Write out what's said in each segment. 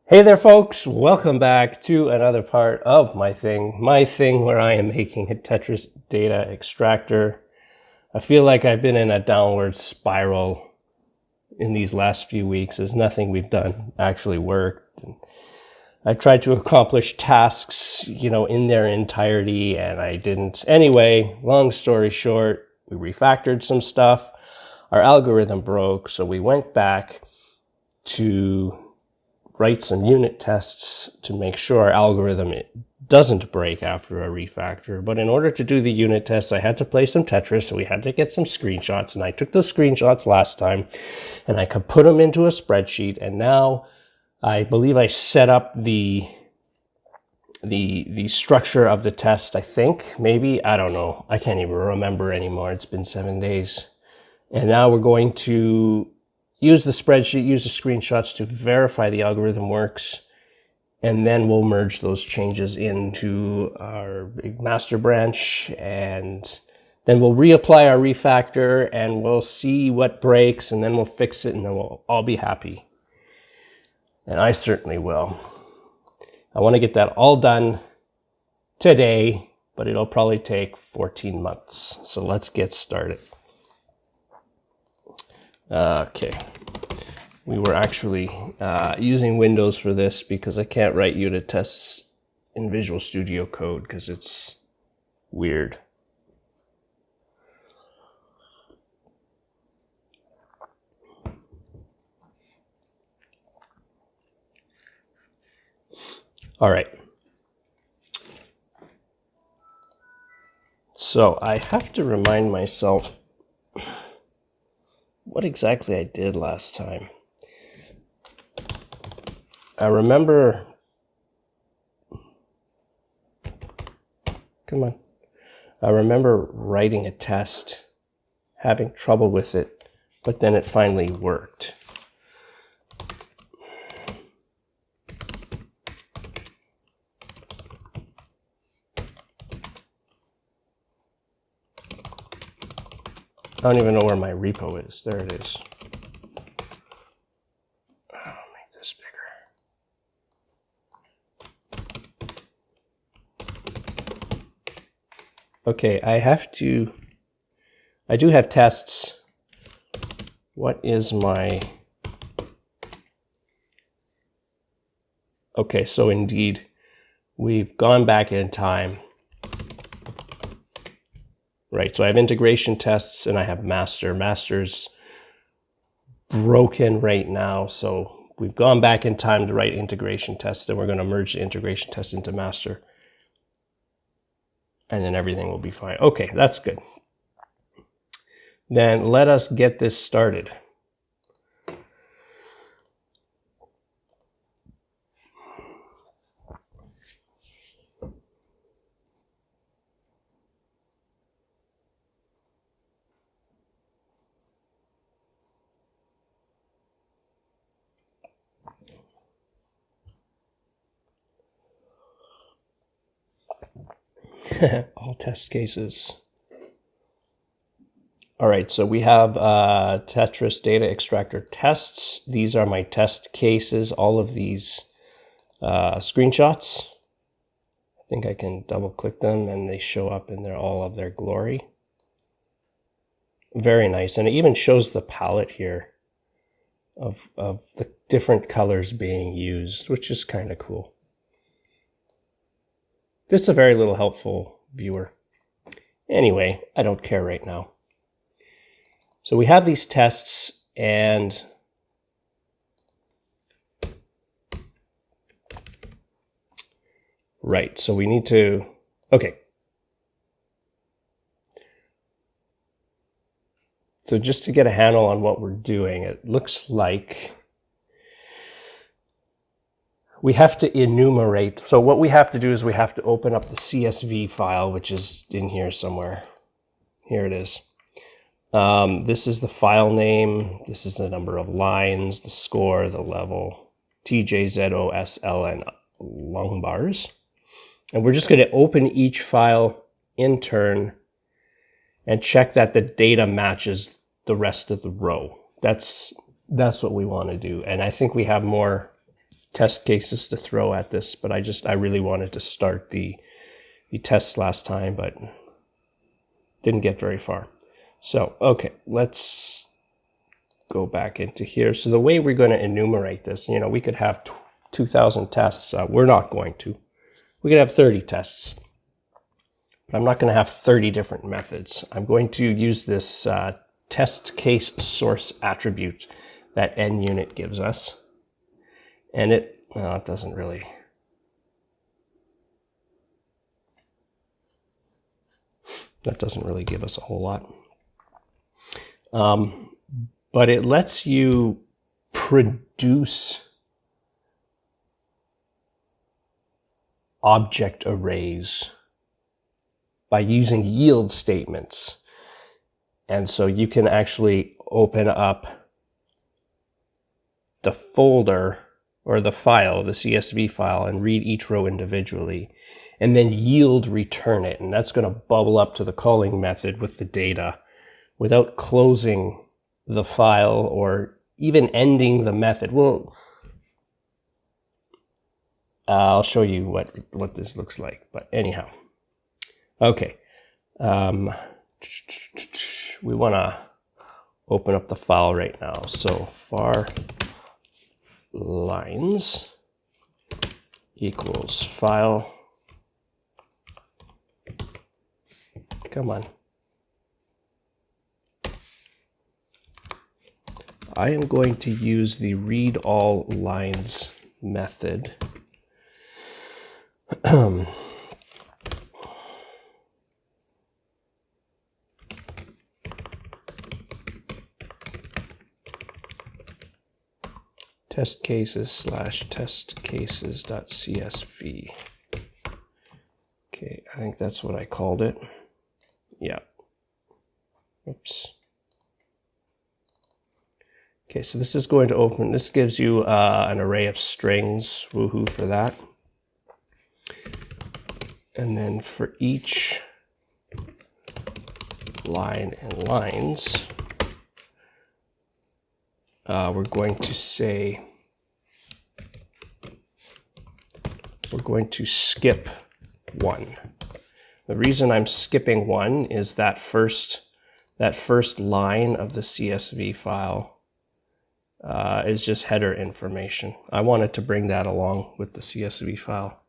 Hey there folks, welcome back to another part of my thing where I am making a Tetris data extractor. I feel like I've been in a downward spiral in these last few weeks as nothing we've done actually worked. I tried to accomplish tasks, in their entirety and I didn't. Anyway, long story short, we refactored some stuff. Our algorithm broke, so we went back to write some unit tests to make sure our algorithm doesn't break after a refactor. But in order to do the unit tests, I had to play some Tetris, so we had to get some screenshots, and I took those screenshots last time, and I could put them into a spreadsheet, and now I believe I set up the structure of the test, I think, maybe, I don't know. I can't even remember anymore. It's been 7 days. And now we're going to use the spreadsheet, use the screenshots to verify the algorithm works, and then we'll merge those changes into our big master branch, and then we'll reapply our refactor, and we'll see what breaks, and then we'll fix it, and then we'll all be happy. And I certainly will. I want to get that all done today, but it'll probably take 14 months. So let's get started. Okay, we were actually using Windows for this because I can't write unit tests in Visual Studio Code because it's weird. All right. So I have to remind myself what exactly I did last time. I remember, I remember writing a test, having trouble with it, but then it finally worked. I don't even know where my repo is. There it is. I'll make this bigger. Okay, I do have tests. What is my... Okay, so indeed, we've gone back in time. Right, so I have integration tests and I have master. Master's broken right now, so we've gone back in time to write integration tests, and we're going to merge the integration test into master. And then everything will be fine. Okay, that's good. Then let us get this started. All test cases. All right, so we have Tetris data extractor tests. These are my test cases, all of these screenshots. I think I can double click them and they show up in all of their glory. Very nice, and it even shows the palette here of the different colors being used, which is kind of cool. This is a very little helpful viewer. Anyway, I don't care right now. So we have these tests, and right, so we need to, okay. So just to get a handle on what we're doing, it looks like we have to enumerate. So what we have to do is we have to open up the CSV file, which is in here somewhere. Here it is. This is the file name. This is the number of lines, the score, the level, TJZOSL, and long bars. And we're just going to open each file in turn and check that the data matches the rest of the row. That's what we want to do. And I think we have more test cases to throw at this, but I really wanted to start the tests last time, but didn't get very far. So, okay, let's go back into here. So the way we're going to enumerate this, we could have 2,000 tests. We're not going to. We could have 30 tests. But I'm not going to have 30 different methods. I'm going to use this test case source attribute that NUnit gives us. And it doesn't really. That doesn't really give us a whole lot. But it lets you produce object arrays by using yield statements. And so you can actually open up the folder or the file, the CSV file, and read each row individually, and then yield return it. And that's going to bubble up to the calling method with the data without closing the file or even ending the method. Well, I'll show you what this looks like. But anyhow, okay. We want to open up the file right now. So var lines equals file. Come on. I am going to use the read all lines method. Test cases / test cases.csv. Okay, I think that's what I called it. Yeah. Oops. Okay, so this is going to open. This gives you an array of strings. Woohoo for that. And then for each line and lines, we're going to say, we're going to skip 1. The reason I'm skipping 1 is that first line of the CSV file is just header information. I wanted to bring that along with the CSV file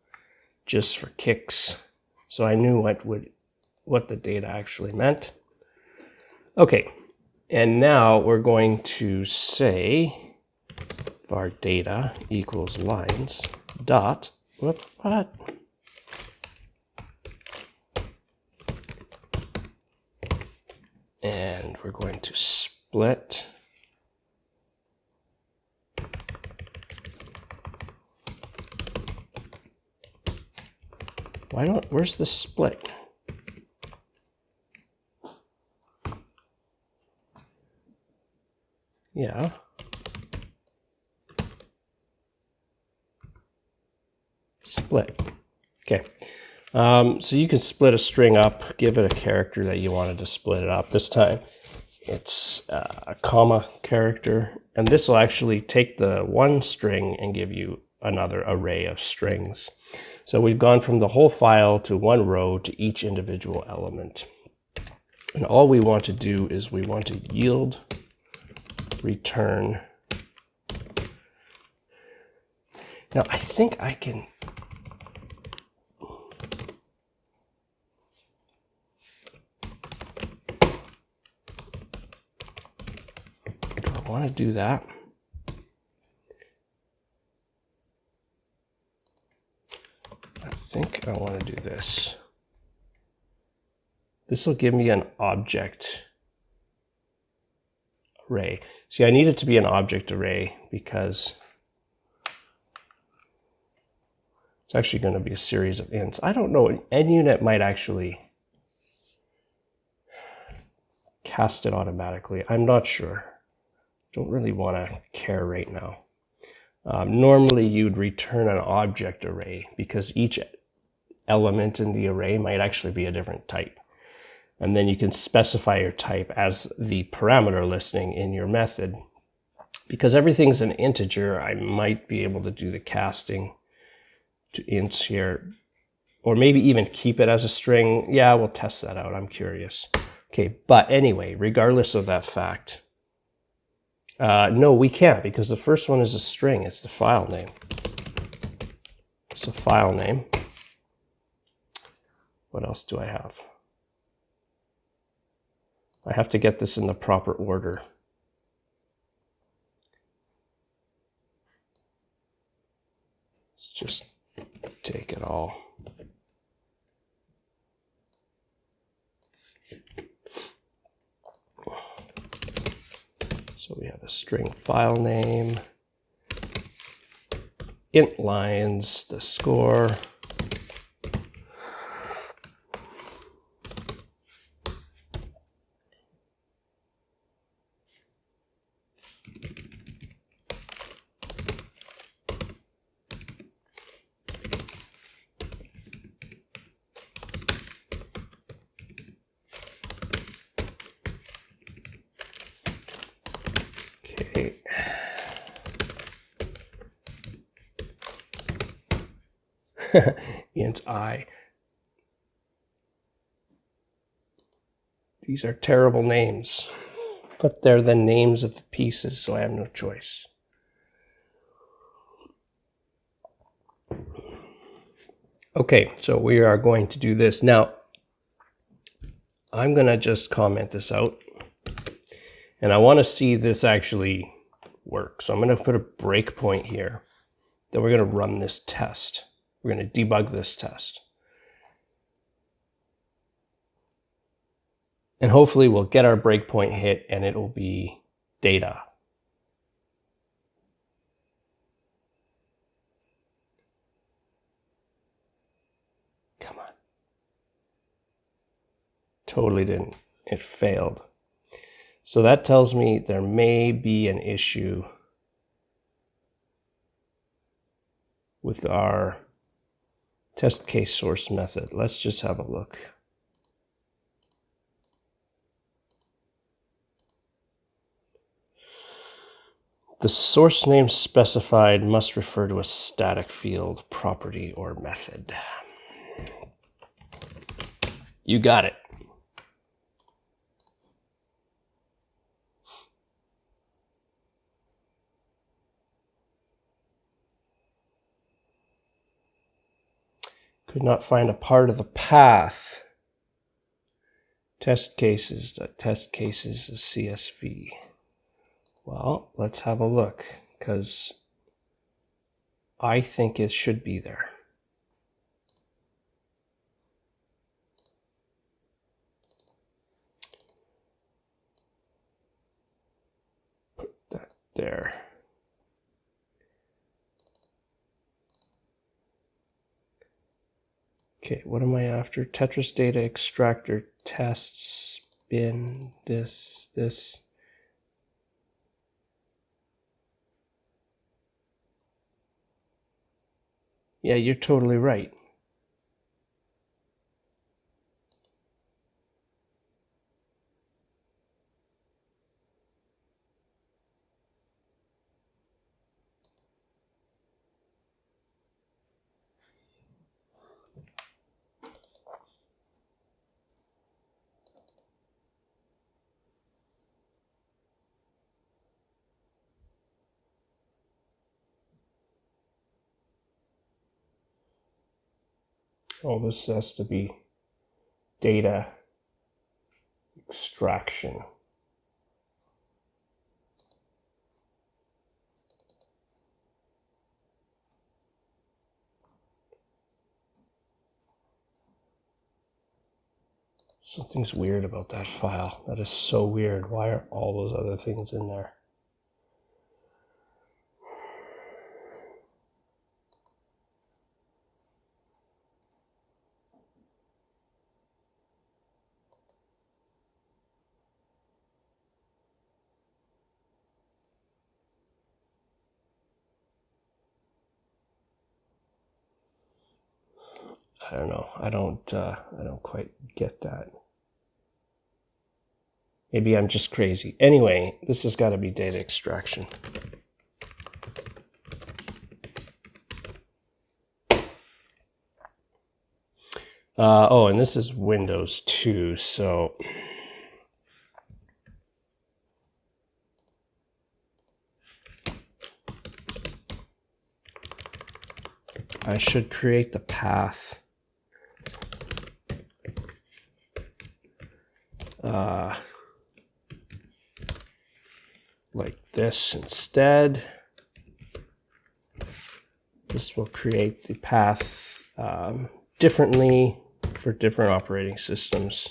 just for kicks, so I knew what the data actually meant. Okay, and now we're going to say var data equals lines dot what? And we're going to split where's the split? Yeah. Split. Okay. So you can split a string up, give it a character that you wanted to split it up. This time it's a comma character, and this will actually take the one string and give you another array of strings. So we've gone from the whole file to one row to each individual element. And all we want to do is we want to yield return. Now I think I can I want to do that. I think I want to do this. This will give me an object array. See, I need it to be an object array because it's actually going to be a series of ints. I don't know. NUnit might actually cast it automatically. I'm not sure. Don't really want to care right now. Normally you'd return an object array because each element in the array might actually be a different type. And then you can specify your type as the parameter listing in your method. Because everything's an integer, I might be able to do the casting to ints here, or maybe even keep it as a string. Yeah, we'll test that out. I'm curious. Okay, but anyway, regardless of that fact, no, we can't, because the first one is a string. It's the file name. It's a file name. What else do I have? I have to get this in the proper order. Let's just take it all. So we have a string file name, int lines, the score. Okay. Int I. These are terrible names, but they're the names of the pieces, so I have no choice. Okay, so we are going to do this. Now, I'm going to just comment this out, and I want to see this actually work. So I'm going to put a breakpoint here. Then we're going to run this test. We're going to debug this test. And hopefully we'll get our breakpoint hit and it'll be data. Come on. Totally didn't. It failed. So that tells me there may be an issue with our test case source method. Let's just have a look. The source name specified must refer to a static field, property, or method. You got it. Could not find a part of the path. Test cases is CSV. Well, let's have a look, because I think it should be there. Put that there. Okay, what am I after? Tetris data extractor tests bin this. Yeah, you're totally right. Oh, this has to be data extraction. Something's weird about that file. That is so weird. Why are all those other things in there? I don't know. I don't quite get that. Maybe I'm just crazy. Anyway, this has got to be data extraction. Oh, and this is Windows 2, so I should create the path like this instead. This will create the path differently for different operating systems.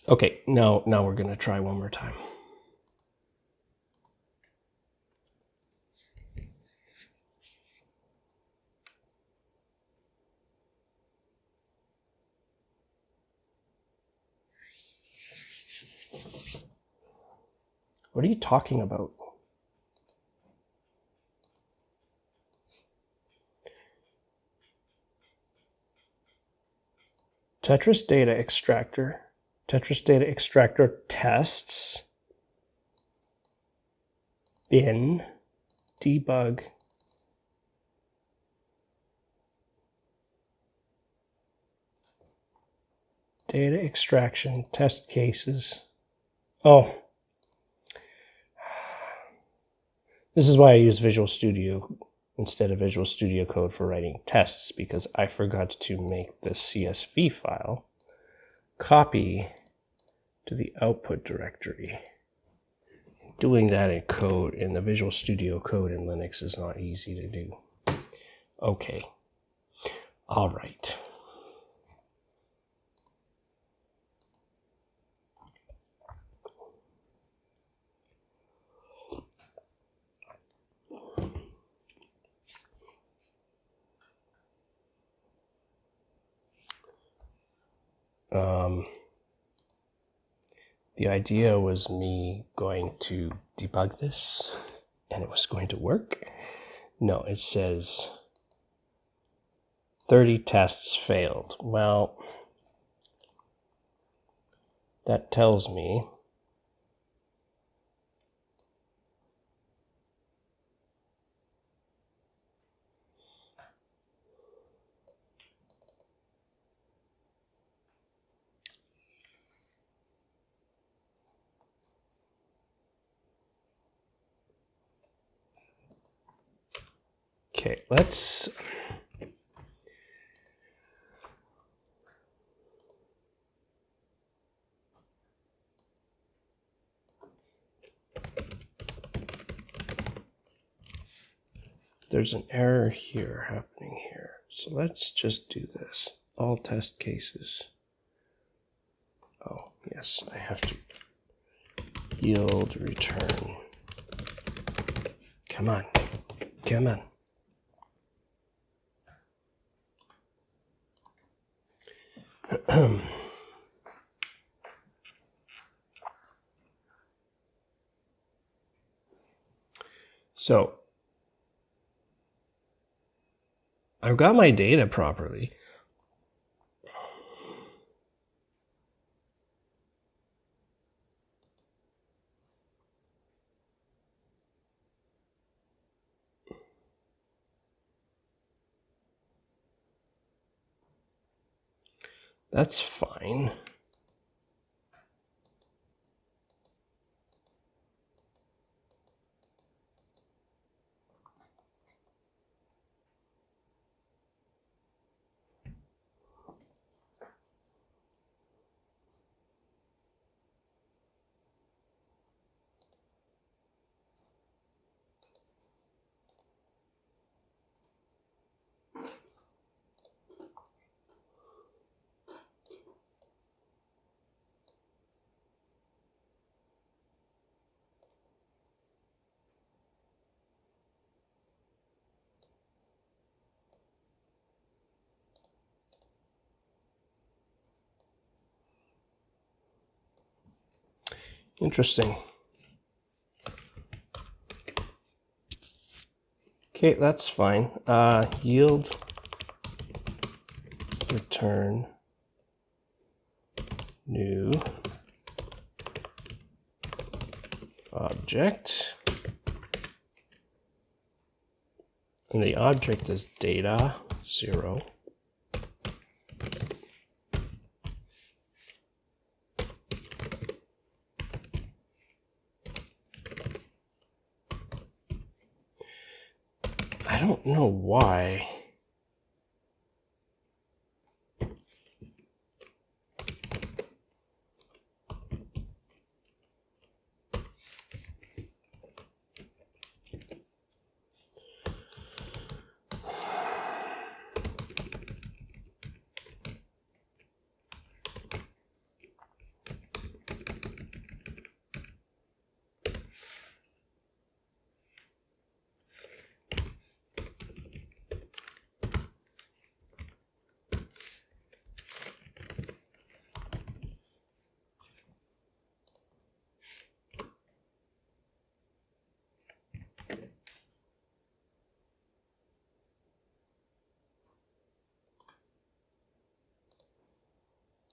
Okay, now we're going to try one more time. What are you talking about? Tetris data extractor. Tetris data extractor tests bin debug data extraction test cases. Oh, this is why I use Visual Studio instead of Visual Studio Code for writing tests, because I forgot to make the CSV file copy to the output directory. Doing that in code, in the Visual Studio Code in Linux, is not easy to do. Okay. All right. The idea was me going to debug this, and it was going to work. No, it says 30 tests failed. Well, that tells me okay, let's there's an error here happening here. So let's just do this. All test cases. Oh, yes, I have to yield return. Come on. Come on. So I've got my data properly. That's fine. Interesting. Okay, that's fine. Yield return new object, and the object is data 0. I don't know why.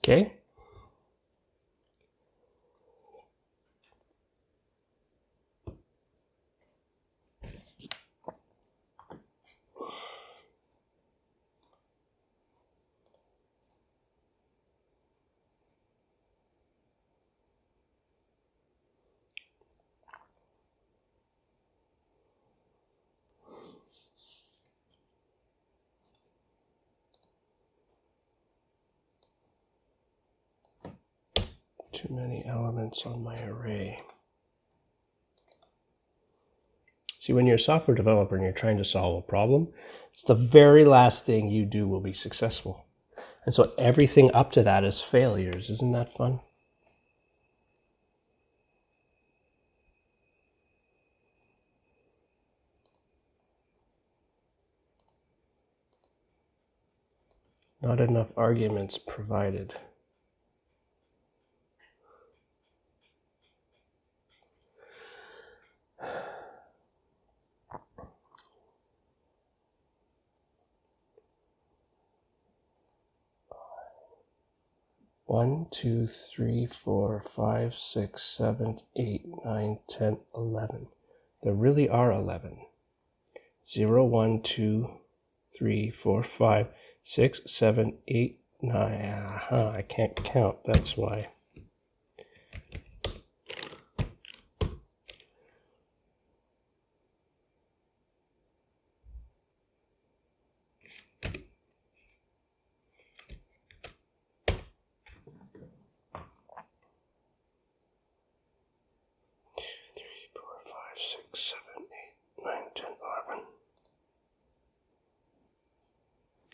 Okay. Too many elements on my array. See, when you're a software developer and you're trying to solve a problem, it's the very last thing you do will be successful. And so everything up to that is failures. Isn't that fun? Not enough arguments provided. One, 2, 3, 4, 5, 6, 7, 8, 9, 10, 11. There really are 11. 0, 1, 2, 3, 4, 5, 6, 7, 8, 9. I can't count, that's why.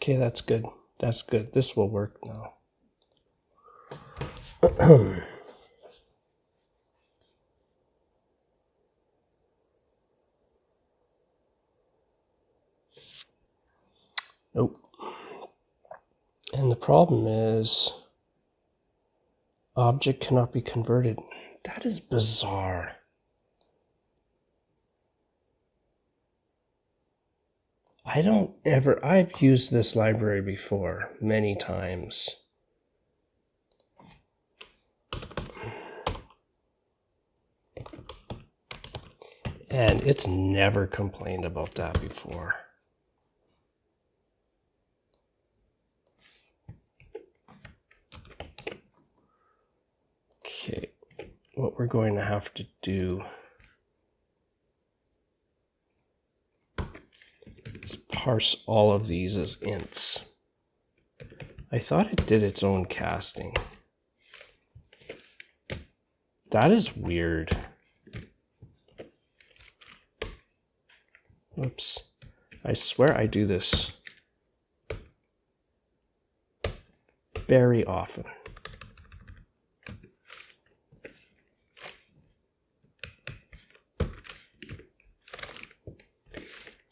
Okay, that's good. That's good. This will work now. Nope. And the problem is object cannot be converted. That is bizarre. I've used this library before many times. And it's never complained about that before. Okay, what we're going to have to do is parse all of these as ints. I thought it did its own casting. That is weird. Whoops. I swear I do this very often.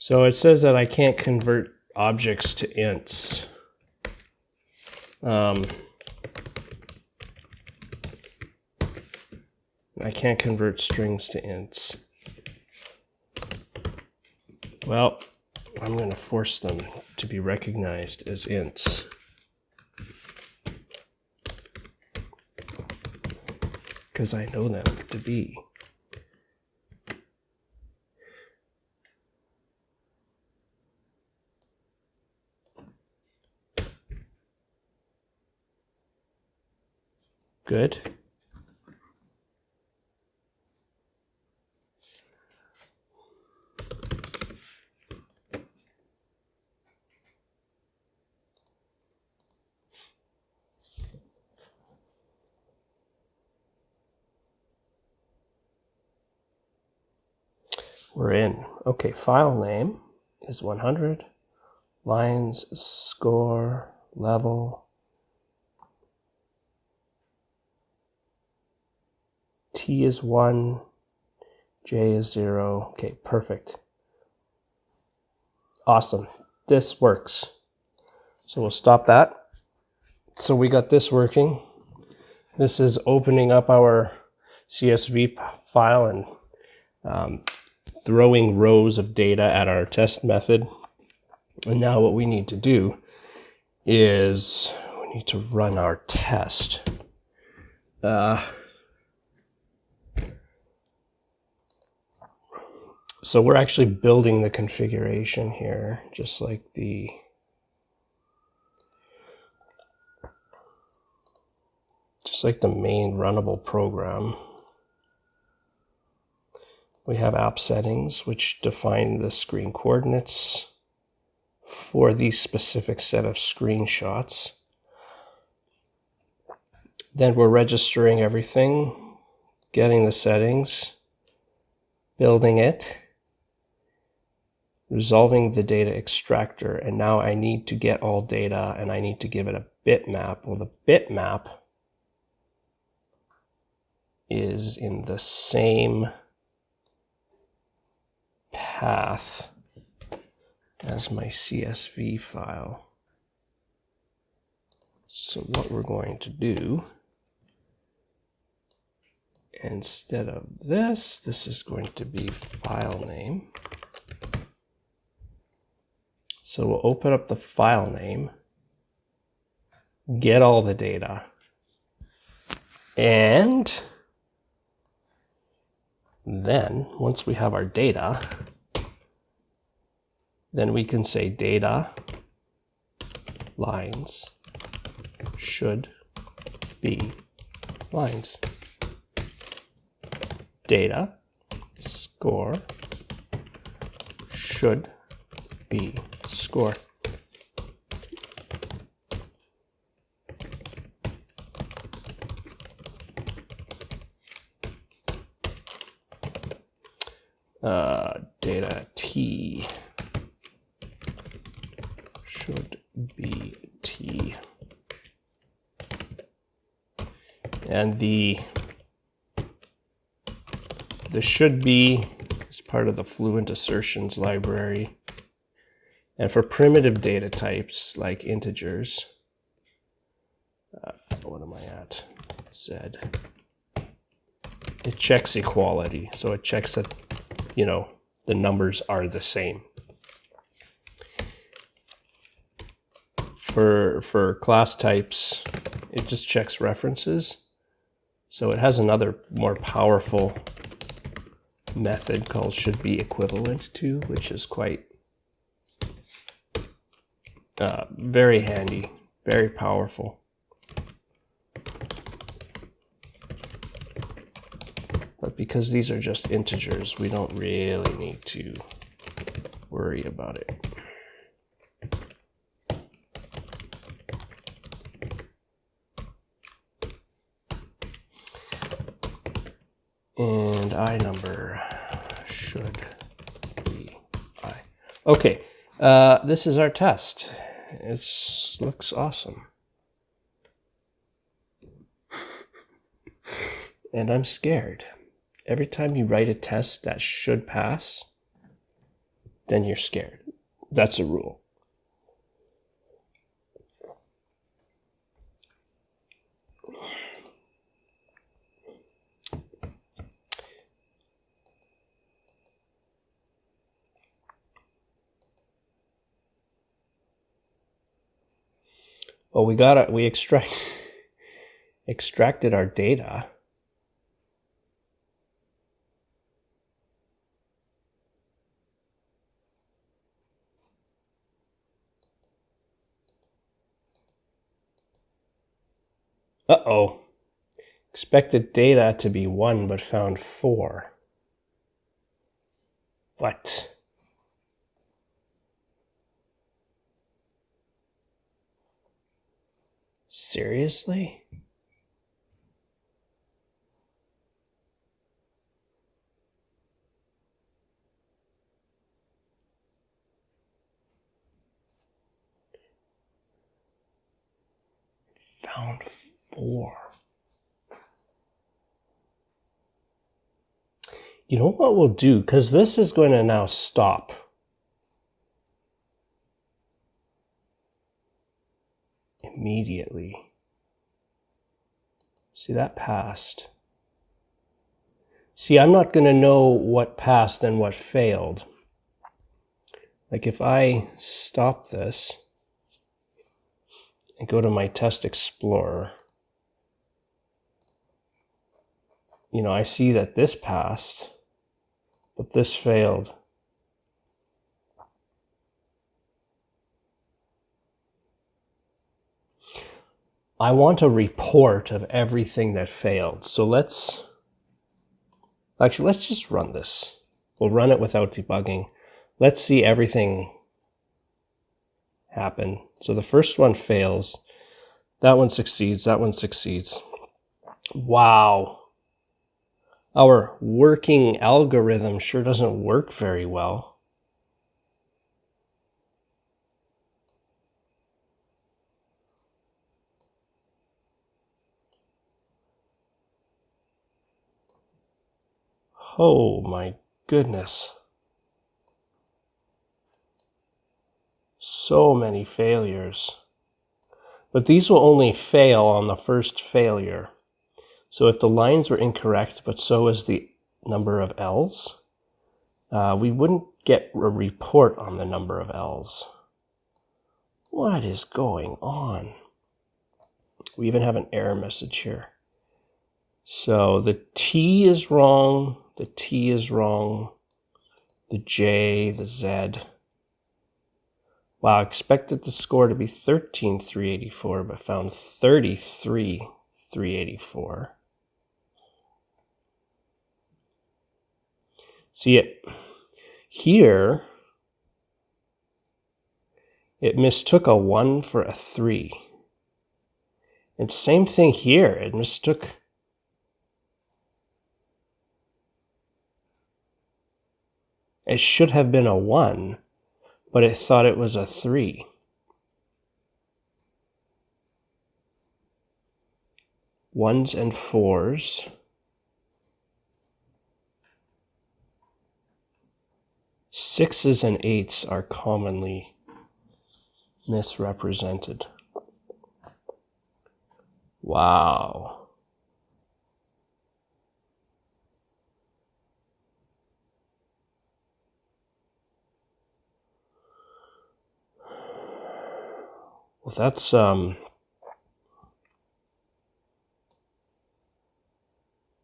So it says that I can't convert objects to ints. I can't convert strings to ints. Well, I'm going to force them to be recognized as ints. because I know them to be. Good. We're in. Okay, file name is 100. Lines, score, level. T is 1. J is 0. Okay, perfect. Awesome. This works. So we'll stop that. So we got this working. This is opening up our CSV file and throwing rows of data at our test method. And now what we need to do is we need to run our test. So we're actually building the configuration here, just like the main runnable program. We have app settings, which define the screen coordinates for the specific set of screenshots. Then we're registering everything, getting the settings, building it, resolving the data extractor, and now I need to get all data and I need to give it a bitmap. Well, the bitmap is in the same path as my CSV file. So what we're going to do, instead of this is going to be file name. So we'll open up the file name, get all the data, and then once we have our data, then we can say data lines should be lines. Data score should be score. Data T should be T. And the should be is part of the Fluent Assertions library. And for primitive data types like integers, what am I at? Z. It checks equality. So it checks that, the numbers are the same. For class types, it just checks references. So it has another more powerful method called should be equivalent to, which is quite very handy, very powerful. But because these are just integers, we don't really need to worry about it. And I number should be I. Okay, this is our test. It looks awesome. And I'm scared. Every time you write a test that should pass, then you're scared. That's a rule. Well, we extracted our data. Uh-oh. Expected data to be 1, but found 4. What? Seriously? Found 4. You know what we'll do? Because this is going to now stop. Immediately. See, that passed. See, I'm not going to know what passed and what failed. Like if I stop this and go to my test explorer, you know, I see that this passed, but this failed. I want a report of everything that failed. So let's just run this. We'll run it without debugging. Let's see everything happen. So the first one fails. That one succeeds. That one succeeds. Wow. Our working algorithm sure doesn't work very well. Oh my goodness. So many failures. But these will only fail on the first failure. So if the lines were incorrect, but so is the number of L's, we wouldn't get a report on the number of L's. What is going on? We even have an error message here. So the T is wrong, the T is wrong, the J, the Z. Wow, expected the score to be 13,384, but found 33,384. See it here, it mistook a 1 for a 3. And same thing here, it mistook it should have been a 1, but it thought it was a 3. Ones and fours. Sixes and eights are commonly misrepresented. Wow. Well, that's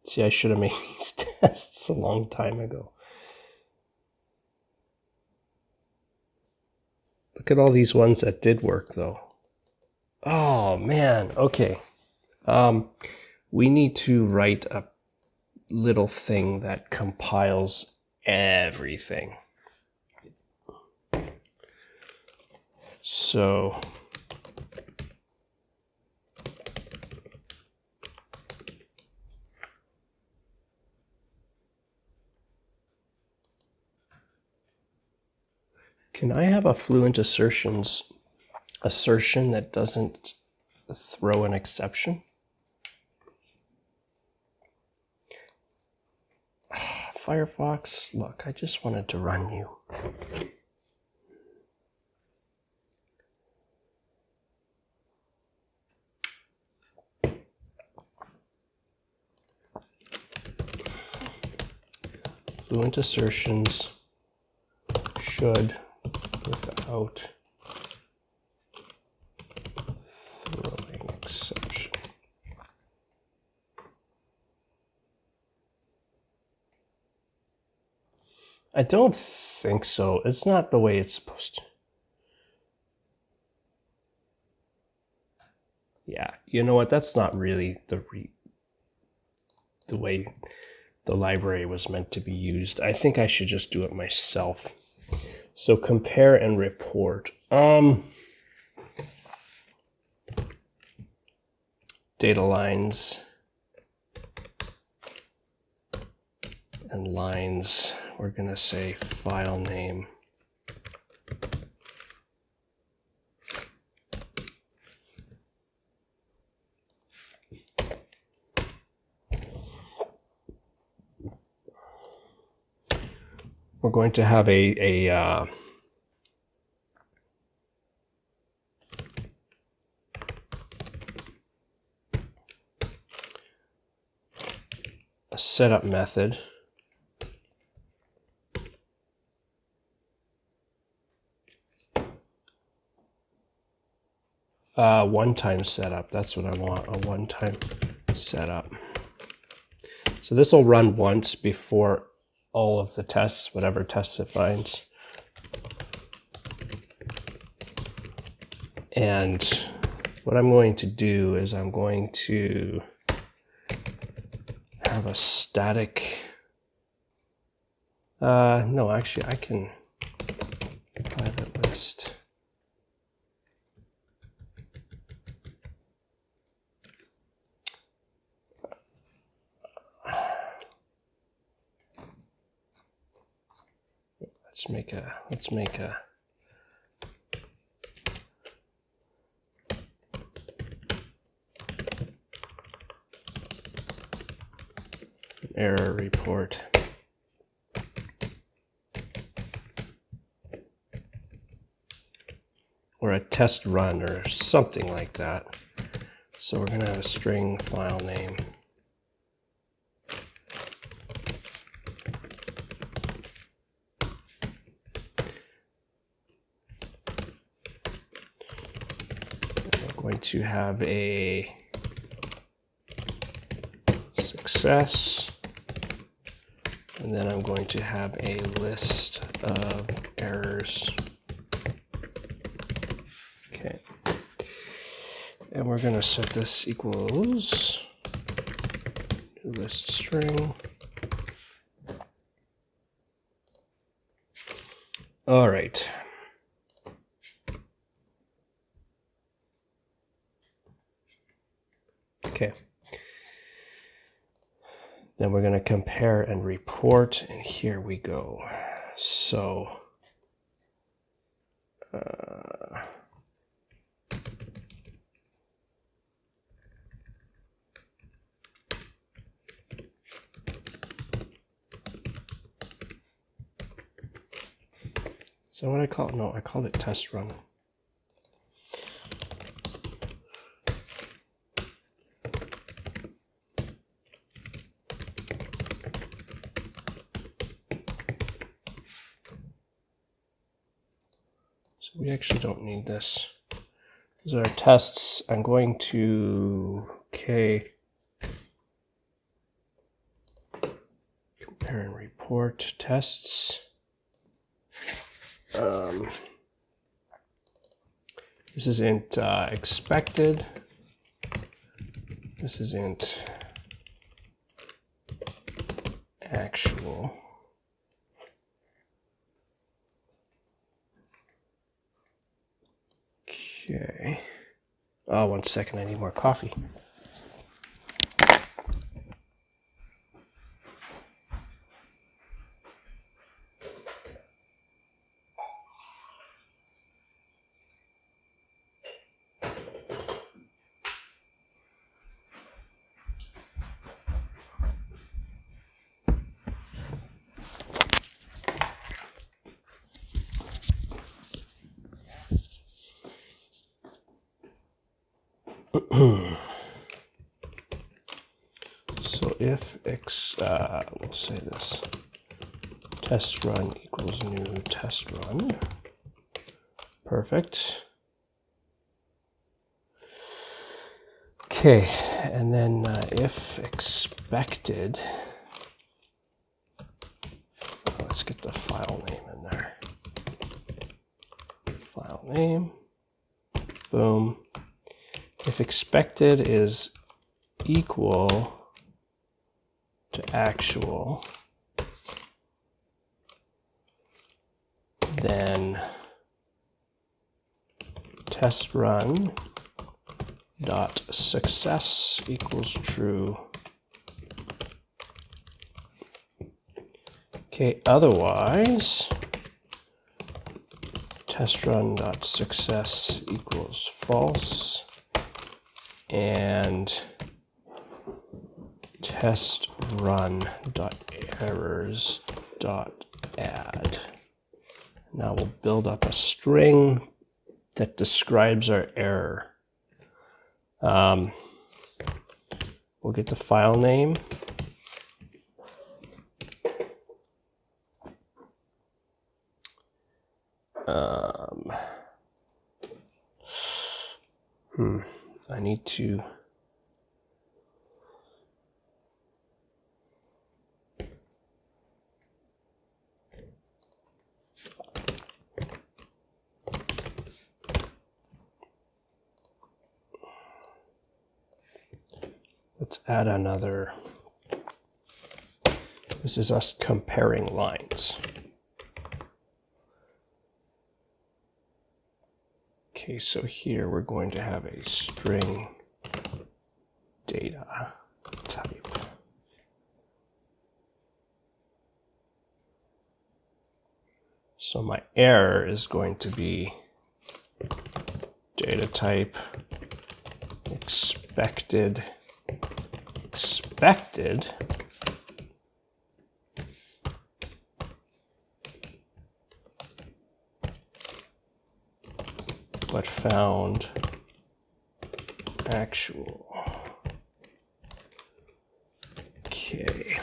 see, I should have made these tests a long time ago. Look at all these ones that did work, though. Oh, man. Okay. We need to write a little thing that compiles everything. So can I have a fluent assertion that doesn't throw an exception? Firefox, look, I just wanted to run you. Fluent assertions should without throwing exception. I don't think so. It's not the way it's supposed to. Yeah, you know what? That's not really the way the library was meant to be used. I think I should just do it myself. So compare and report. Data lines and lines. We're going to say file name. We're going to have a setup method. One-time setup. That's what I want, a one-time setup. So this will run once before all of the tests, whatever tests it finds. And what I'm going to do is I'm going to have a static, no, actually I can private list. Let's make a error report. Or a test run or something like that. So we're going to have a string file name. We're going to have a success. And then I'm going to have a list of errors. Okay. And we're going to set this equals list string. All right. Okay. Then we're going to compare and report, and here we go. So so what I call it? No, I called it test run. So we actually don't need this. These are our tests. I'm going to, okay, compare and report tests. This is int expected. This is int actual. Okay. Oh, 1 second, I need more coffee. So if we'll say this, test run equals new test run. Perfect. Okay, and then if expected, let's get the file name in there. File name, boom. If expected is equal to actual, then test run dot success equals true. Okay, otherwise test run dot success equals false, and test run dot errors dot add. Now we'll build up a string that describes our error. We'll get the file name. I need to let's add another. This is us comparing lines. Okay, so here we're going to have a string data type. So my error is going to be data type expected but found actual. Okay.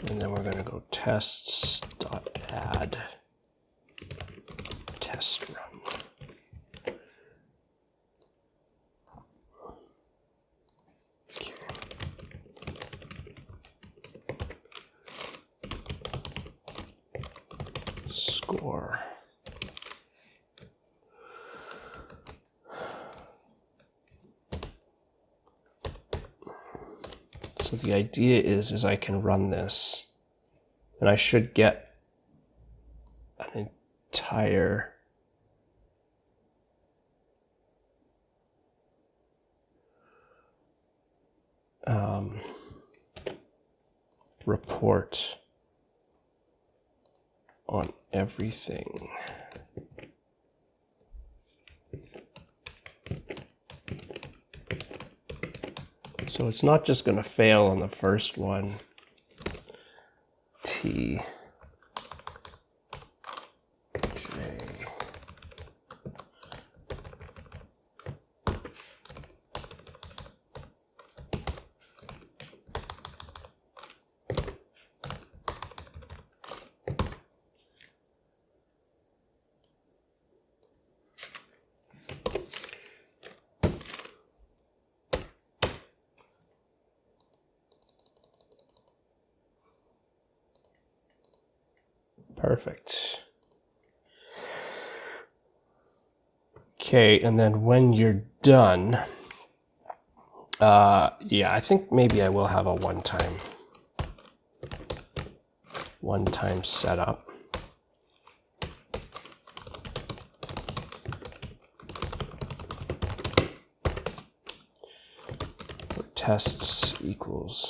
And then we're going to go tests.add test run. Okay. Score. So the idea is I can run this, and I should get an entire report on everything. So it's not just going to fail on the first one. T, J. Perfect. Okay, and then when you're done, yeah, I think maybe I will have a one-time setup. For tests equals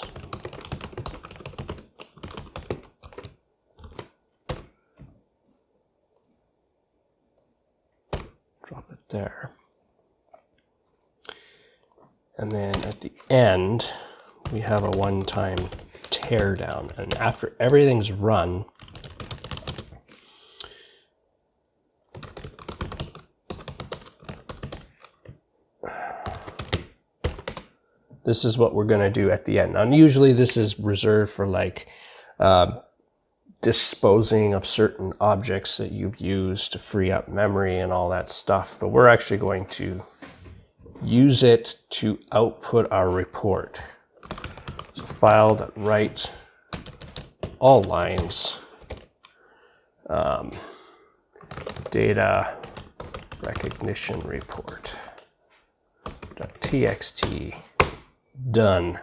drop it there. And then at the end, we have a one-time teardown. And after everything's run, this is what we're going to do at the end. And usually this is reserved for like disposing of certain objects that you've used to free up memory and all that stuff. But we're actually going to use it to output our report. So file.write all lines, data recognition report. .txt. Done.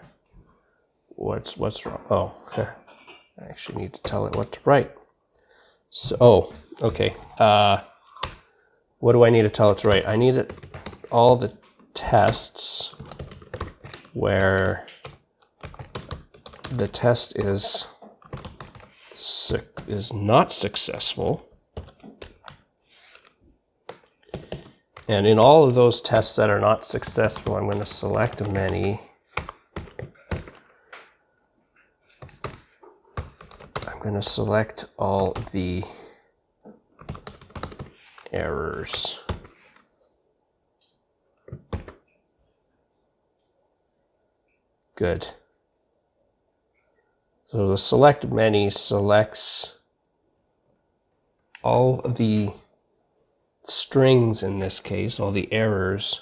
What's wrong? Oh, I actually need to tell it what to write. So, okay. What do I need to tell it to write? I need all the tests where the test is not successful. And in all of those tests that are not successful, I'm going to select many. I'm going to select all the errors. Good. So the select many selects all the strings in this case, all the errors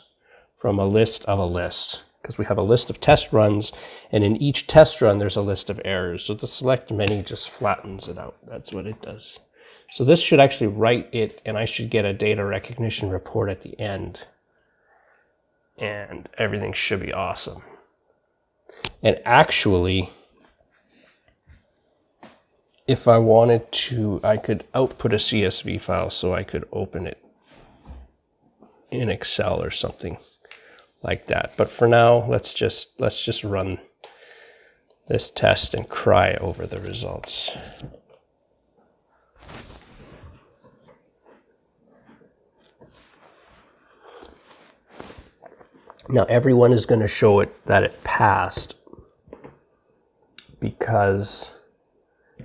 from a list of a list. Because we have a list of test runs, and in each test run there's a list of errors. So the select many just flattens it out. That's what it does. So this should actually write it, and I should get a data recognition report at the end. And everything should be awesome. And actually, if I wanted to, I could output a CSV file so I could open it in Excel or something like that. But for now, let's just run this test and cry over the results. Now everyone is going to show it that it passed because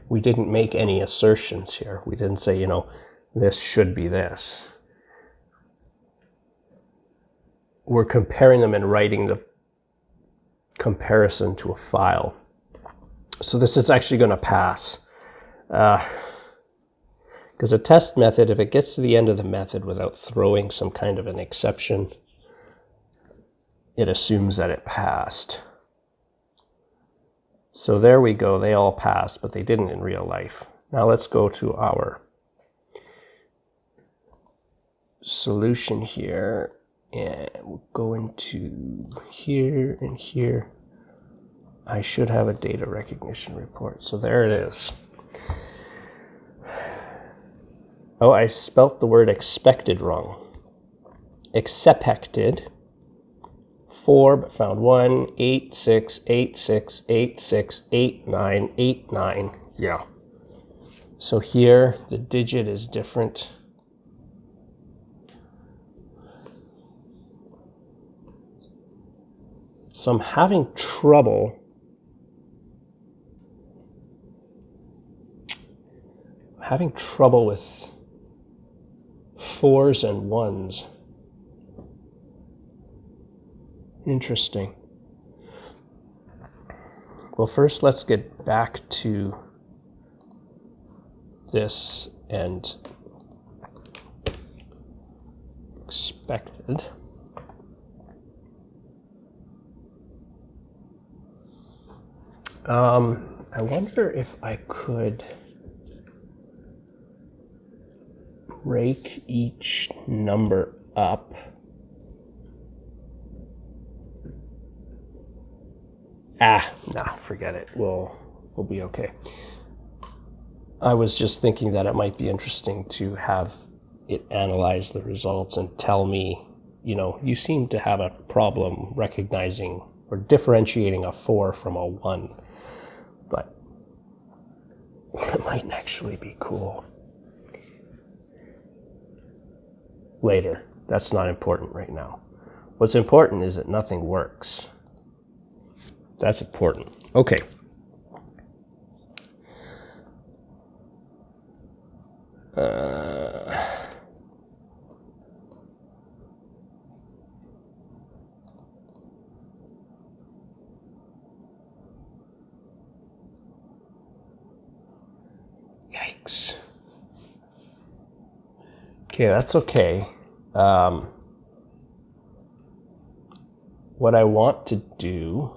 we didn't make any assertions here. We didn't say, this should be this. We're comparing them and writing the comparison to a file. So this is actually going to pass. Because a test method, if it gets to the end of the method without throwing some kind of an exception, it assumes that it passed. So there we go, they all passed, but they didn't in real life. Now let's go to our solution here, and we'll go into here and here. I should have a data recognition report. So there it is. Oh, I spelt the word expected wrong. Expected. 4, but found 1, 8, 6, 8, 6, 8, 6, 8, 9, 8, 9. Yeah. So here the digit is different. So I'm having trouble. With 4s and 1s. Interesting. Well, first let's get back to this and expected. I wonder if I could break each number up. No, forget it. We'll be okay. I was just thinking that it might be interesting to have it analyze the results and tell me, you seem to have a problem recognizing or differentiating a 4 from a 1. But it might actually be cool. Later. That's not important right now. What's important is that nothing works. That's important. Okay. Yikes. Okay, that's okay. What I want to do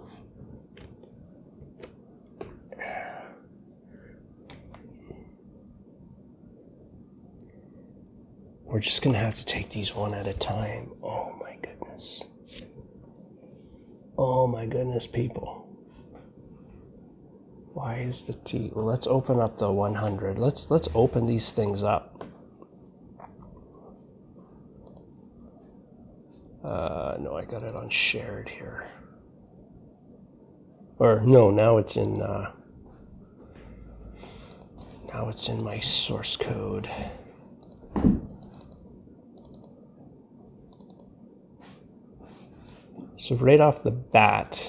We're just going to have to take these one at a time. Oh my goodness. Oh my goodness, people. Why is the T? Well, let's open up the 100. Let's open these things up. No, I got it on shared here. Or no, now it's in my source code. So right off the bat,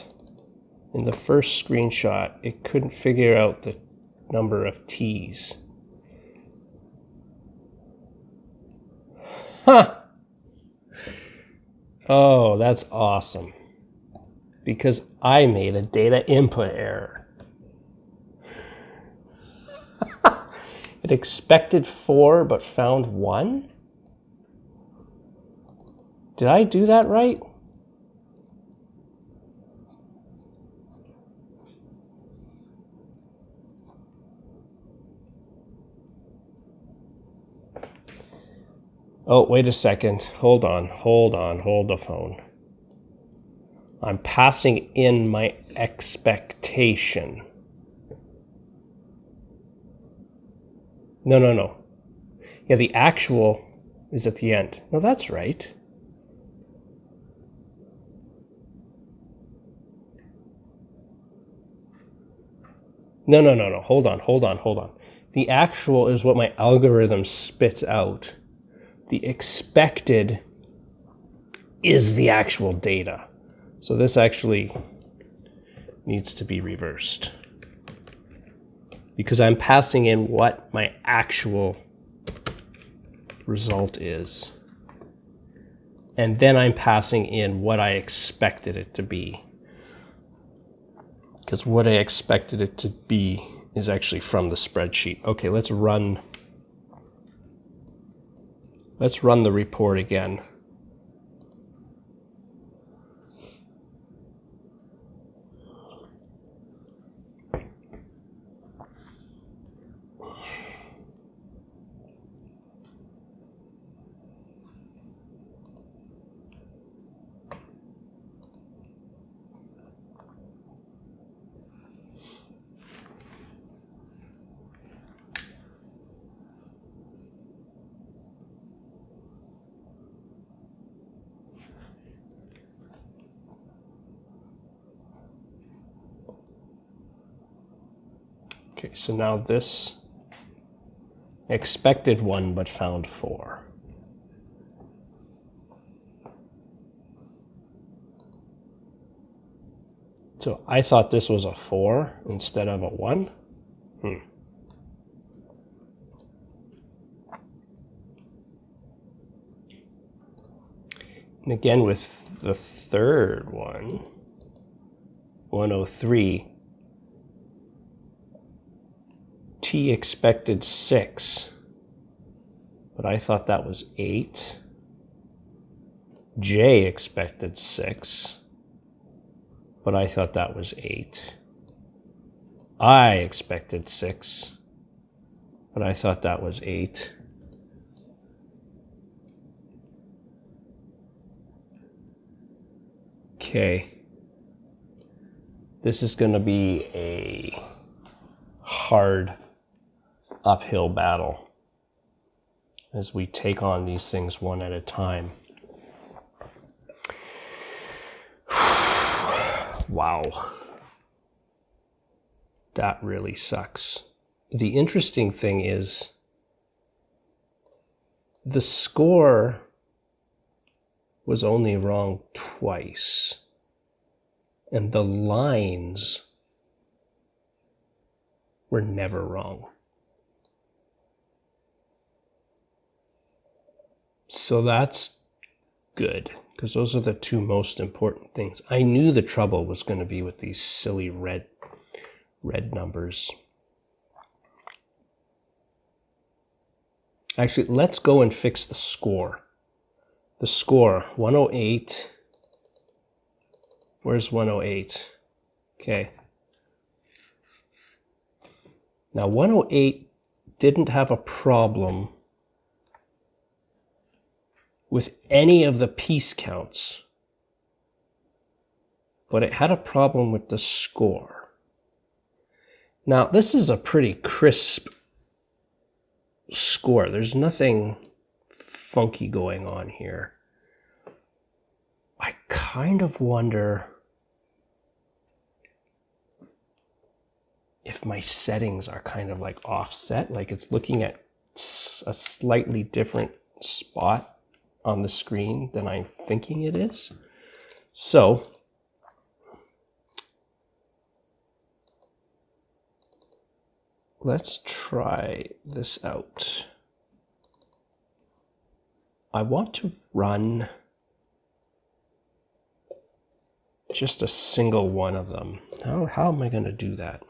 in the first screenshot, it couldn't figure out the number of T's. Huh! Oh, that's awesome. Because I made a data input error. It expected 4 but found 1? Did I do that right? Oh, wait a second. Hold on, hold the phone. I'm passing in my expectation. No. Yeah, the actual is at the end. No, that's right. No. Hold on. The actual is what my algorithm spits out. The expected is the actual data. So this actually needs to be reversed. Because I'm passing in what my actual result is. And then I'm passing in what I expected it to be. Because what I expected it to be is actually from the spreadsheet. Okay, let's run the report again. Okay, so now this expected 1 but found 4. So I thought this was a 4 instead of a 1. And again with the third one, 103, T expected 6, but I thought that was 8. J expected 6, but I thought that was 8. I expected 6, but I thought that was 8. Okay. This is going to be a hard uphill battle as we take on these things one at a time. Wow. That really sucks. The interesting thing is the score was only wrong twice, and the lines were never wrong. So that's good, because those are the two most important things. I knew the trouble was going to be with these silly red numbers. Actually, let's go and fix the score. The score, 108. Where's 108? Okay. Now 108 didn't have a problem with any of the piece counts, but it had a problem with the score. Now, this is a pretty crisp score. There's nothing funky going on here. I kind of wonder if my settings are kind of like offset, like it's looking at a slightly different spot on the screen than I'm thinking it is. So let's try this out. I want to run just a single one of them. How am I going to do that?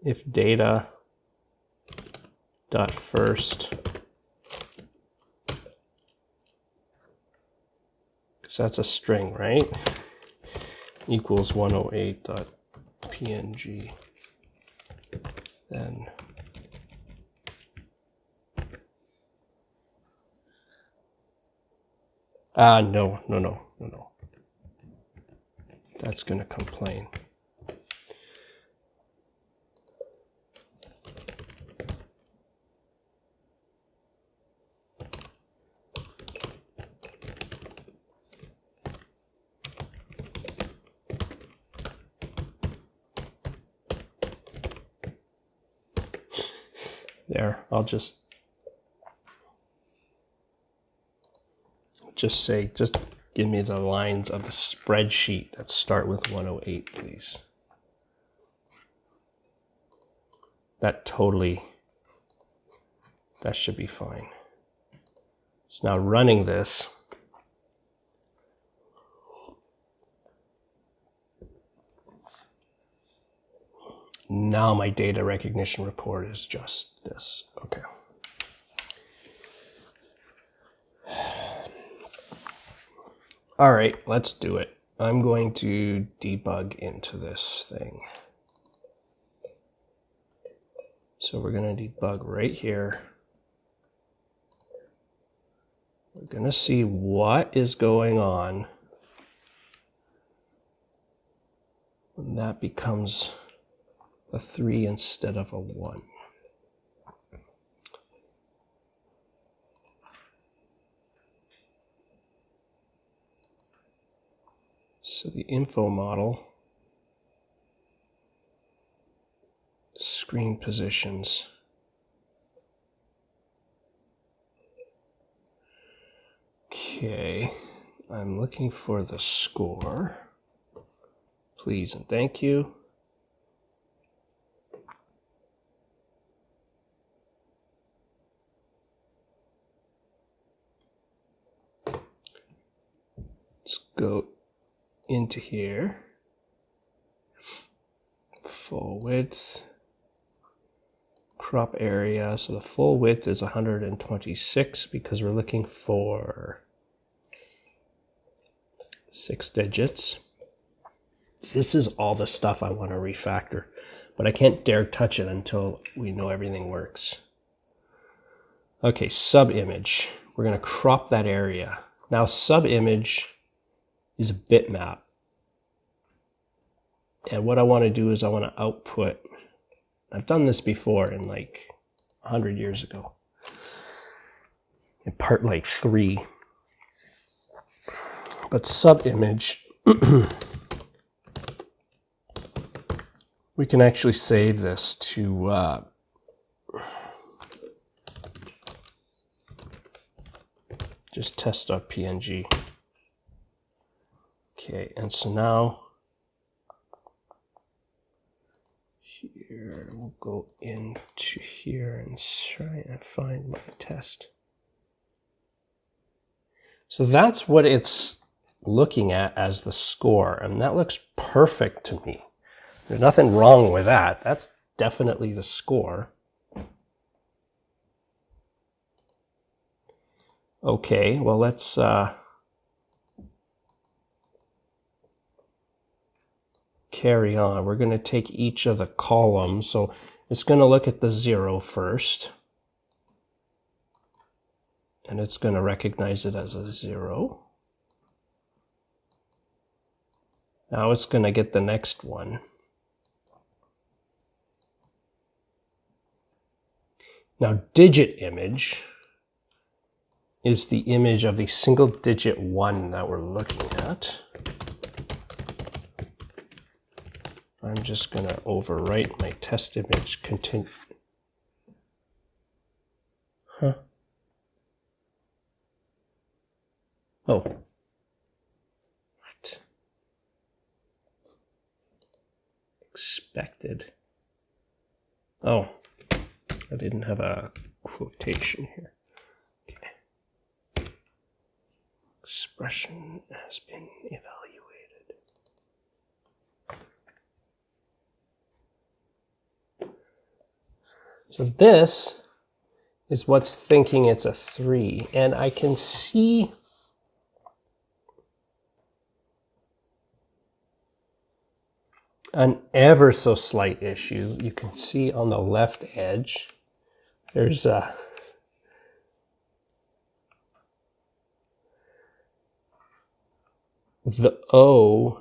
If data dot first, because that's a string, right? Equals 108.png. Then no. That's going to complain. There, I'll just say, just give me the lines of the spreadsheet that start with 108, please. That should be fine. It's now running this. Now my data recognition report is just this. Okay. All right, let's do it. I'm going to debug into this thing. So we're going to debug right here. We're going to see what is going on when that becomes a 3 instead of a 1. So the info model, screen positions. Okay, I'm looking for the score. Please and thank you. Let's go into here. Full width. Crop area. So the full width is 126 because we're looking for 6 digits. This is all the stuff I want to refactor, but I can't dare touch it until we know everything works. Okay, sub image. We're going to crop that area. Now sub image is a bitmap. And what I want to do is I want to output. I've done this before in like 100 years ago. In part like 3. But sub image, we can actually save this to just test.png. Okay, and so now here we'll go into here and try and find my test. So that's what it's looking at as the score, and that looks perfect to me. There's nothing wrong with that. That's definitely the score. Okay, well let's carry on. We're going to take each of the columns. So it's going to look at the 0 first. And it's going to recognize it as a 0. Now it's going to get the next one. Now digit image is the image of the single digit 1 that we're looking at. I'm just going to overwrite my test image continue. Huh? Oh. What? Expected. Oh. I didn't have a quotation here. Okay. Expression has been evaluated. So this is what's thinking it's a 3, and I can see an ever so slight issue. You can see on the left edge, there's the O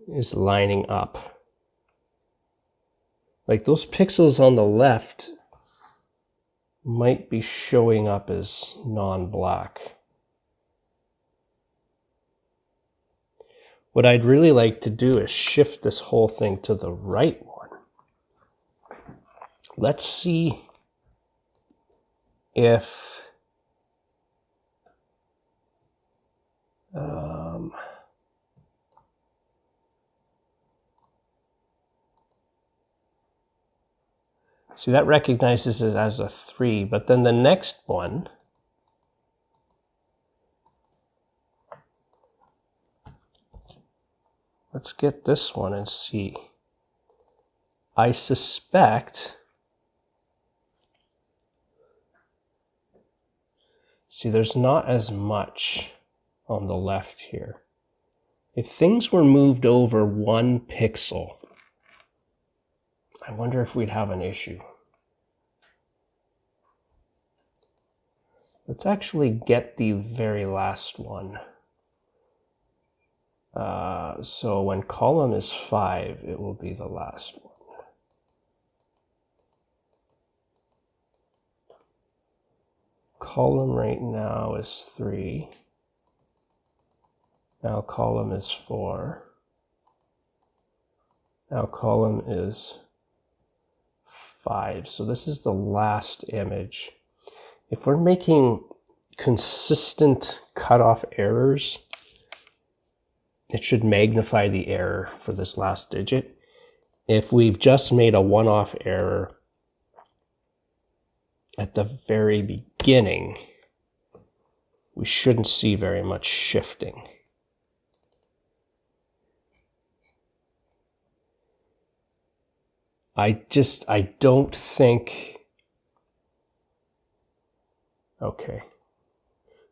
is lining up. Like those pixels on the left might be showing up as non-black. What I'd really like to do is shift this whole thing to the right one. Let's see if see, that recognizes it as a 3, but then the next one let's get this one and see. I suspect, see, there's not as much on the left here. If things were moved over 1 pixel, I wonder if we'd have an issue. Let's actually get the very last one. So when column is 5, it will be the last one. Column right now is 3. Now column is 4. Now column is 5. So this is the last image. If we're making consistent cutoff errors, it should magnify the error for this last digit. If we've just made a one-off error at the very beginning, we shouldn't see very much shifting. I don't think, okay,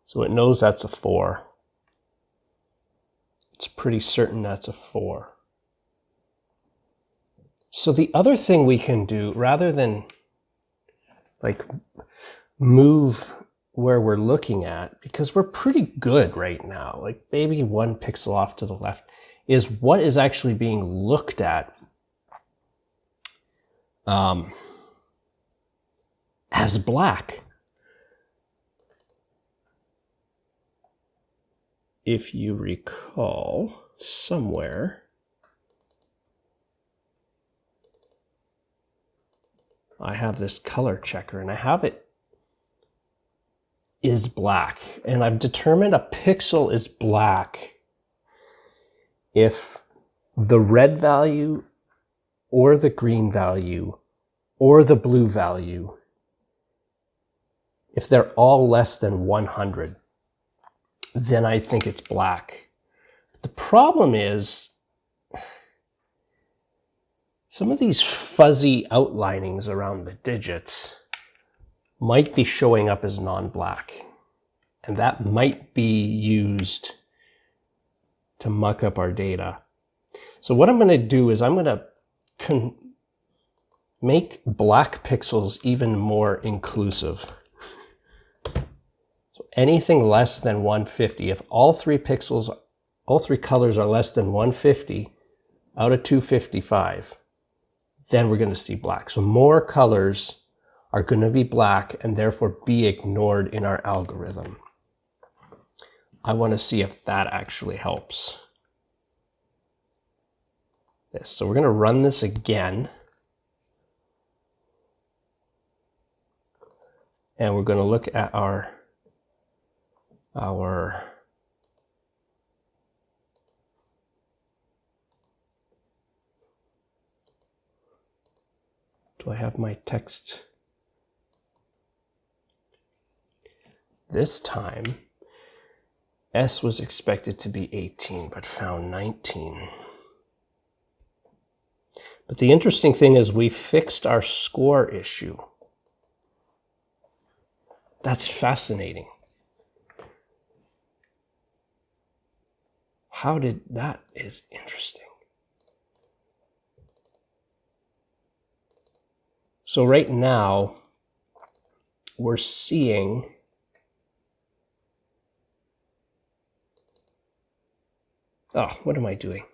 so it knows that's a 4. It's pretty certain that's a 4. So the other thing we can do, rather than like move where we're looking at, because we're pretty good right now, like maybe 1 pixel off to the left, is what is actually being looked at as black. If you recall, somewhere I have this color checker, and I have it is black, and I've determined a pixel is black if the red value or the green value or the blue value, if they're all less than 100, then I think it's black. The problem is some of these fuzzy outlinings around the digits might be showing up as non-black, and that might be used to muck up our data. So what I'm going to do is I'm going to make black pixels even more inclusive. So anything less than 150, if all three colors are less than 150 out of 255, then we're going to see black. So more colors are going to be black and therefore be ignored in our algorithm. I want to see if that actually helps. So we're going to run this again. And we're going to look at our do I have my text? This time, S was expected to be 18, but found 19. But the interesting thing is we fixed our score issue. That's fascinating. That is interesting. So right now, we're seeing what am I doing?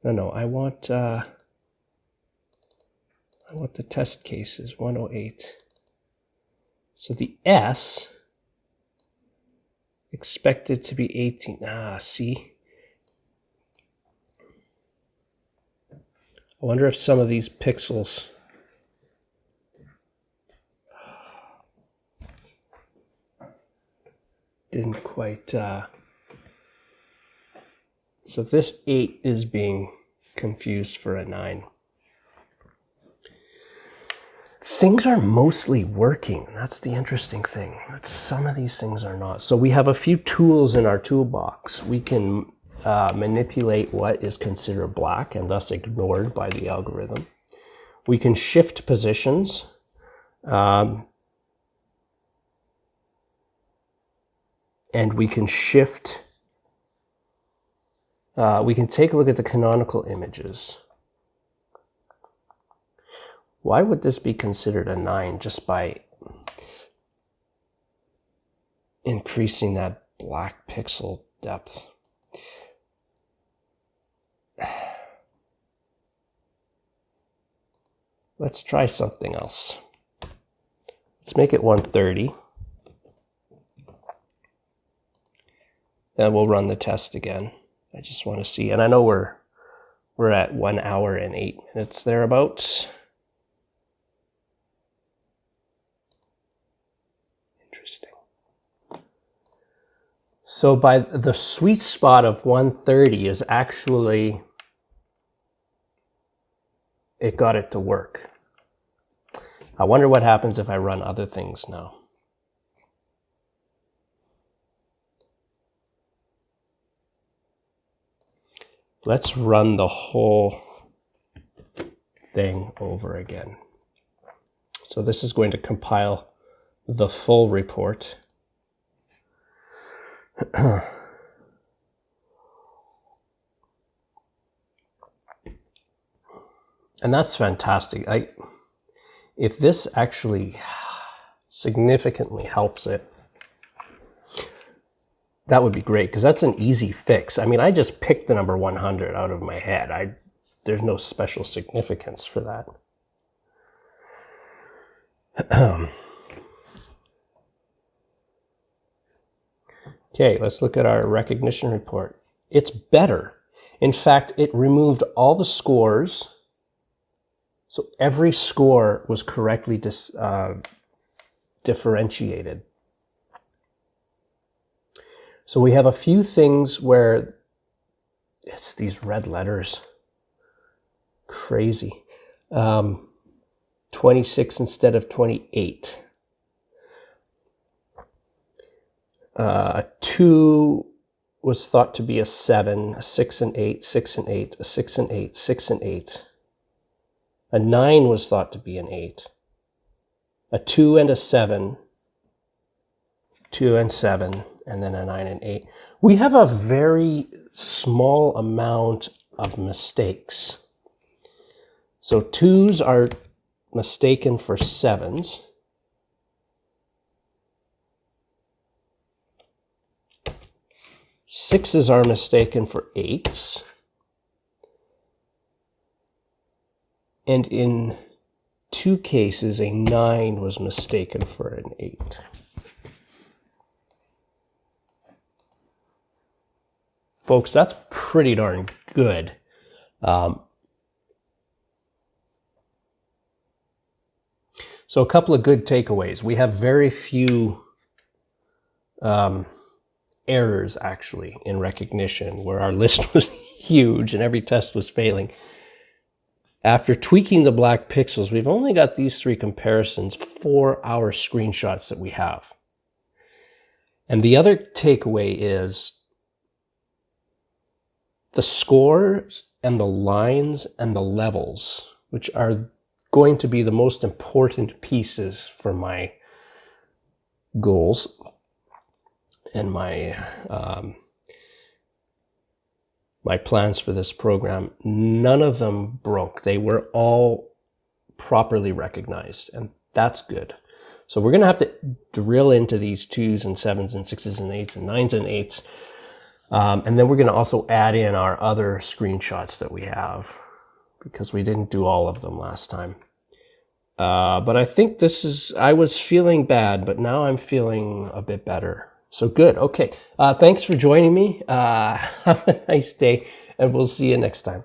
No, I want the test cases, 108. So the S expected to be 18. See? I wonder if some of these pixels didn't quite... So this 8 is being confused for a 9. Things are mostly working. That's the interesting thing. But some of these things are not. So we have a few tools in our toolbox. We can manipulate what is considered black and thus ignored by the algorithm. We can shift positions. And we can shift. We can take a look at the canonical images. Why would this be considered a 9 just by increasing that black pixel depth? Let's try something else. Let's make it 130. Then we'll run the test again. I just want to see, and I know we're at 1 hour and 8 minutes thereabouts. Interesting. So by the sweet spot of 130 is actually, it got it to work. I wonder what happens if I run other things now. Let's run the whole thing over again. So this is going to compile the full report. And that's fantastic. If this actually significantly helps it, that would be great, because that's an easy fix. I mean, I just picked the number 100 out of my head. There's no special significance for that. Okay, let's look at our recognition report. It's better. In fact, it removed all the scores. So every score was correctly differentiated. So we have a few things where it's these red letters. Crazy. 26 instead of 28. 2 was thought to be a 7, a 6 and 8, 6 and 8, a 6 and 8, 6 and 8. A 9 was thought to be an 8. A 2 and a 7, 2 and 7, and then a 9 and 8. We have a very small amount of mistakes. So 2s are mistaken for 7s. Sixes are mistaken for 8s. And in 2 cases, a 9 was mistaken for an 8. Folks, that's pretty darn good. So a couple of good takeaways. We have very few errors, actually, in recognition, where our list was huge and every test was failing. After tweaking the black pixels, we've only got these 3 comparisons for our screenshots that we have. And the other takeaway is the scores and the lines and the levels, which are going to be the most important pieces for my goals and my my plans for this program. None of them broke. They were all properly recognized, and that's good. So we're going to have to drill into these 2s and 7s and 6s and 8s and 9s and 8s. And then we're going to also add in our other screenshots that we have, because we didn't do all of them last time. But I think I was feeling bad, but now I'm feeling a bit better. So good. Okay. Thanks for joining me. Have a nice day, and we'll see you next time.